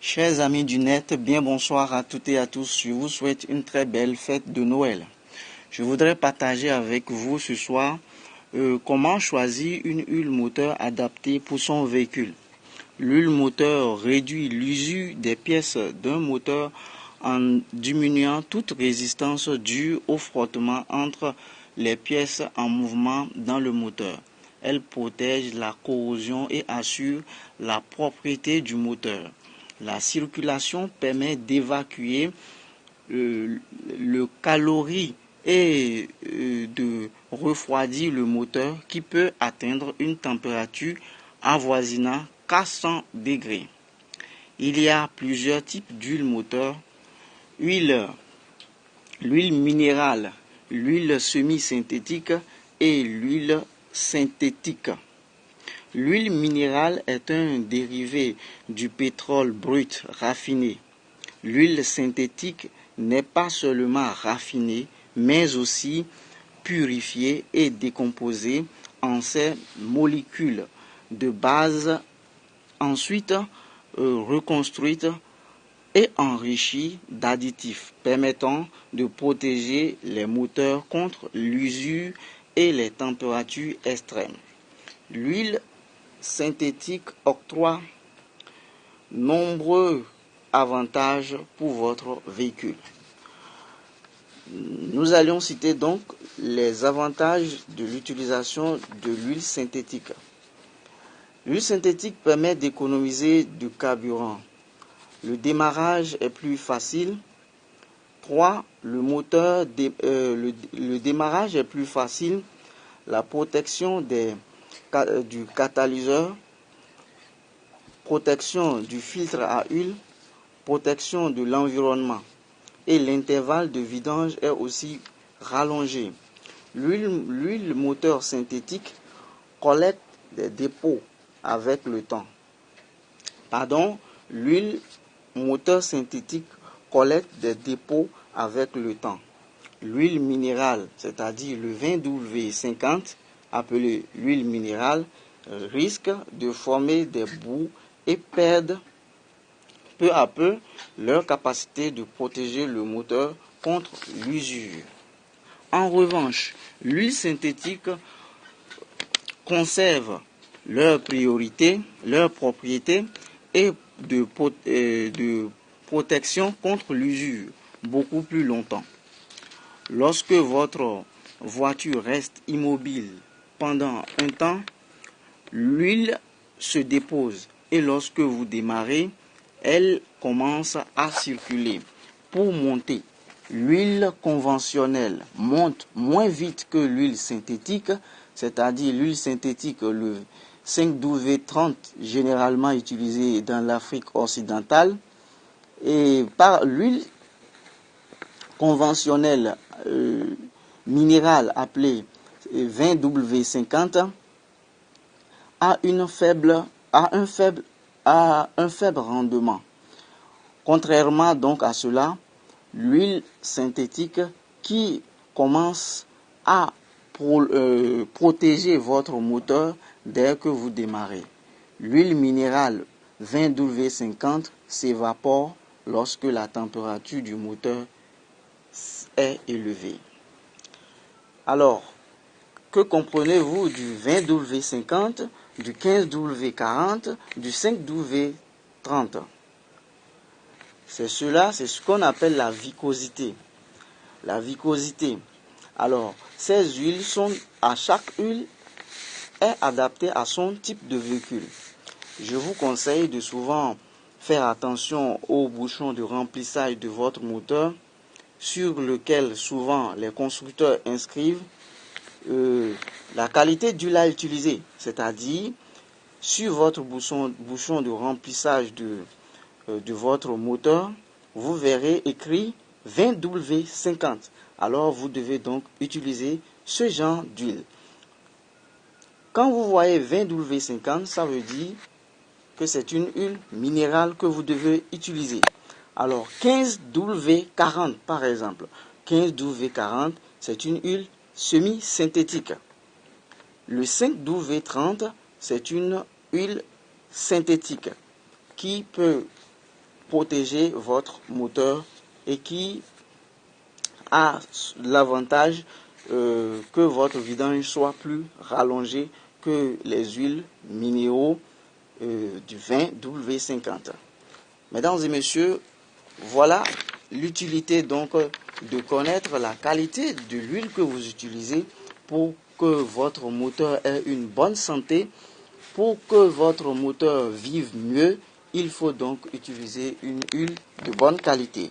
Chers amis du net, bien bonsoir à toutes et à tous. Je vous souhaite une très belle fête de Noël. Je voudrais partager avec vous ce soir comment choisir une huile moteur adaptée pour son véhicule. L'huile moteur réduit l'usure des pièces d'un moteur en diminuant toute résistance due au frottement entre les pièces en mouvement dans le moteur. Elle protège la corrosion et assure la propriété du moteur. La circulation permet d'évacuer le calorie et de refroidir le moteur qui peut atteindre une température avoisinant 400 degrés. Il y a plusieurs types d'huile moteur. L'huile minérale, l'huile semi-synthétique et l'huile synthétique. L'huile minérale est un dérivé du pétrole brut raffiné. L'huile synthétique n'est pas seulement raffinée, mais aussi purifiée et décomposée en ses molécules de base, ensuite reconstruite et enrichie d'additifs permettant de protéger les moteurs contre l'usure et les températures extrêmes. L'huile synthétique octroie nombreux avantages pour votre véhicule. Nous allons citer donc les avantages de l'utilisation de l'huile synthétique. L'huile synthétique permet d'économiser du carburant. Le démarrage est plus facile. 3. Le démarrage est plus facile. La protection du catalyseur, protection du filtre à huile, protection de l'environnement. Et l'intervalle de vidange est aussi rallongé. L'huile moteur synthétique collecte des dépôts avec le temps. L'huile moteur synthétique collecte des dépôts avec le temps. L'huile minérale, c'est-à-dire le 20W50, appelé l'huile minérale, risque de former des boues et perdre peu à peu leur capacité de protéger le moteur contre l'usure. En revanche, l'huile synthétique conserve leurs propriétés et de protection contre l'usure beaucoup plus longtemps. Lorsque votre voiture reste immobile pendant un temps, l'huile se dépose et lorsque vous démarrez, elle commence à circuler. Pour monter, l'huile conventionnelle monte moins vite que l'huile synthétique, c'est-à-dire l'huile synthétique, le 5W30, généralement utilisé dans l'Afrique occidentale, et par l'huile conventionnelle minérale appelée 20W50 a un faible rendement. Contrairement donc à cela, l'huile synthétique qui commence à protéger votre moteur dès que vous démarrez. L'huile minérale 20W50 s'évapore lorsque la température du moteur est élevée. Alors, que comprenez-vous du 20W50, du 15W40, du 5W30? C'est ce qu'on appelle la viscosité. La viscosité. Alors, ces huiles chaque huile est adaptée à son type de véhicule. Je vous conseille de souvent faire attention aux bouchons de remplissage de votre moteur, sur lequel souvent les constructeurs inscrivent la qualité d'huile à utiliser, c'est-à-dire sur votre bouchon de remplissage de votre moteur, vous verrez écrit 20W50. Alors vous devez donc utiliser ce genre d'huile. Quand vous voyez 20W50, ça veut dire que c'est une huile minérale que vous devez utiliser. Alors 15W40 par exemple. 15W40, c'est une huile semi-synthétique. Le 5W30, c'est une huile synthétique qui peut protéger votre moteur et qui a l'avantage que votre vidange soit plus rallongé que les huiles minéraux du 20 W50. Mesdames et messieurs, voilà l'utilité donc de connaître la qualité de l'huile que vous utilisez pour que votre moteur ait une bonne santé. Pour que votre moteur vive mieux, il faut donc utiliser une huile de bonne qualité.